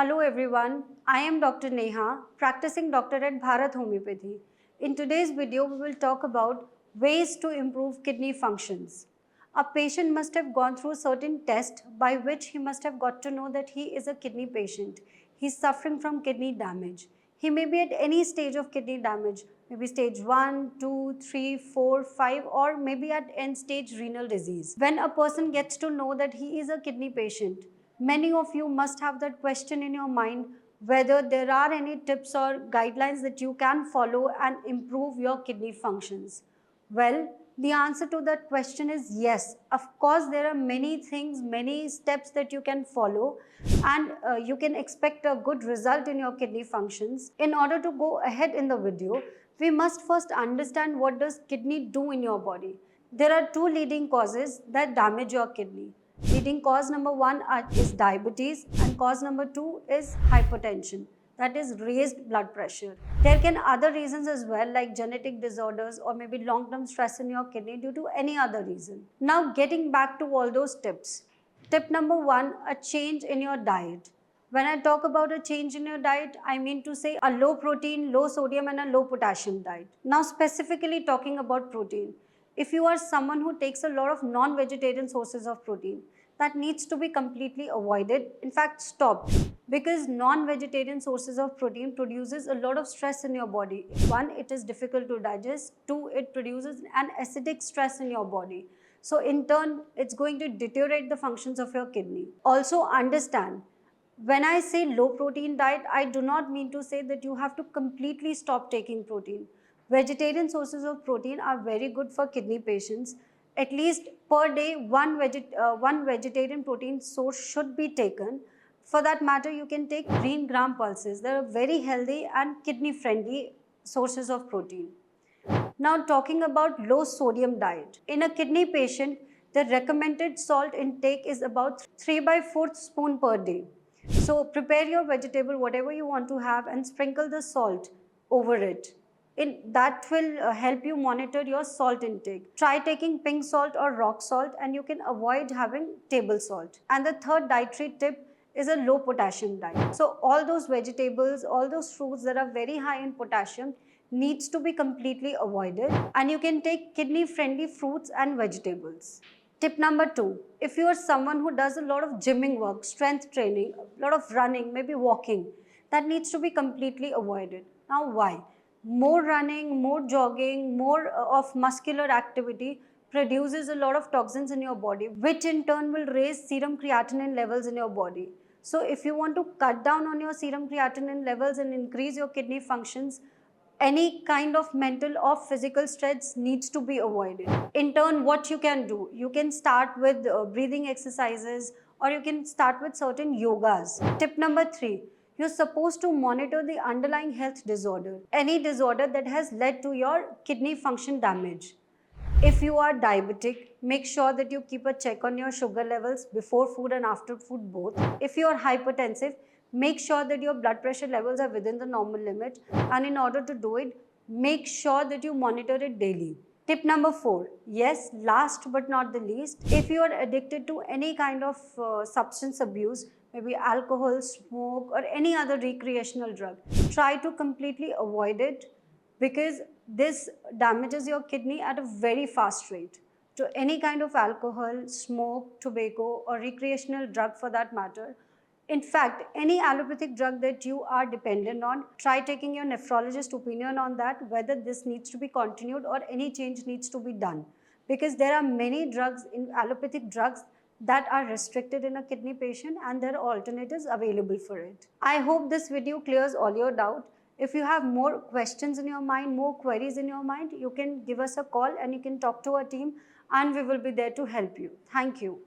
Hello everyone, I am Dr. Neha, practicing doctor at Bharat Homeopathy. In today's video, we will talk about ways to improve kidney functions. A patient must have gone through certain tests by which he must have got to know that he is a kidney patient. He is suffering from kidney damage. He may be at any stage of kidney damage, maybe stage 1, 2, 3, 4, 5, or maybe at end stage renal disease. When a person gets to know that he is a kidney patient, many of you must have that question in your mind whether there are any tips or guidelines that you can follow and improve your kidney functions. Well, the answer to that question is yes. Of course, there are many things, many steps that you can follow, and you can expect a good result in your kidney functions. In order to go ahead in the video, we must first understand what does kidney do in your body. There are two leading causes that damage your kidney. Leading cause number 1 is diabetes, and cause number 2 is hypertension, that is raised blood pressure. There can other reasons as well, like genetic disorders or maybe long-term stress in your kidney due to any other reason. Now getting back to all those tips. Tip number 1, a change in your diet. When I talk about a change in your diet, I mean to say a low protein, low sodium and a low potassium diet. Now specifically talking about protein. If you are someone who takes a lot of non-vegetarian sources of protein, that needs to be completely avoided, in fact stopped, because non-vegetarian sources of protein produces a lot of stress in your body. 1, it is difficult to digest. 2, it produces an acidic stress in your body. So in turn, it's going to deteriorate the functions of your kidney. Also understand, when I say low protein diet, I do not mean to say that you have to completely stop taking protein. Vegetarian sources of protein are very good for kidney patients. At least per day, one vegetarian protein source should be taken. For that matter, you can take green gram pulses. They are very healthy and kidney friendly sources of protein. Now talking about low sodium diet. In a kidney patient, the recommended salt intake is about 3 by 4 spoon per day. So prepare your vegetable, whatever you want to have, and sprinkle the salt over it. That will help you monitor your salt intake. Try taking pink salt or rock salt, and you can avoid having table salt. And the third dietary tip is a low potassium diet. So all those vegetables, all those fruits that are very high in potassium needs to be completely avoided, and you can take kidney friendly fruits and vegetables. Tip number 2, if you are someone who does a lot of gymming work, strength training, a lot of running, maybe walking, that needs to be completely avoided. Now why? More running, more jogging, more of muscular activity produces a lot of toxins in your body, which in turn will raise serum creatinine levels in your body. So if you want to cut down on your serum creatinine levels and increase your kidney functions, any kind of mental or physical stress needs to be avoided. In turn, what you can do, you can start with breathing exercises, or you can start with certain yogas. Tip number 3, you're supposed to monitor the underlying health disorder, any disorder that has led to your kidney function damage. If you are diabetic, make sure that you keep a check on your sugar levels before food and after food both. If you are hypertensive, make sure that your blood pressure levels are within the normal limit, and in order to do it, make sure that you monitor it daily. Tip number 4, yes, last but not the least, if you are addicted to any kind of substance abuse, maybe alcohol, smoke, or any other recreational drug, try to completely avoid it, because this damages your kidney at a very fast rate. To any kind of alcohol, smoke, tobacco, or recreational drug for that matter. In fact, any allopathic drug that you are dependent on, try taking your nephrologist opinion on that, whether this needs to be continued or any change needs to be done. Because there are many drugs, in allopathic drugs, that are restricted in a kidney patient, and there are alternatives available for it. I hope this video clears all your doubt. If you have more questions in your mind, more queries in your mind, you can give us a call and you can talk to our team, and we will be there to help you. Thank you.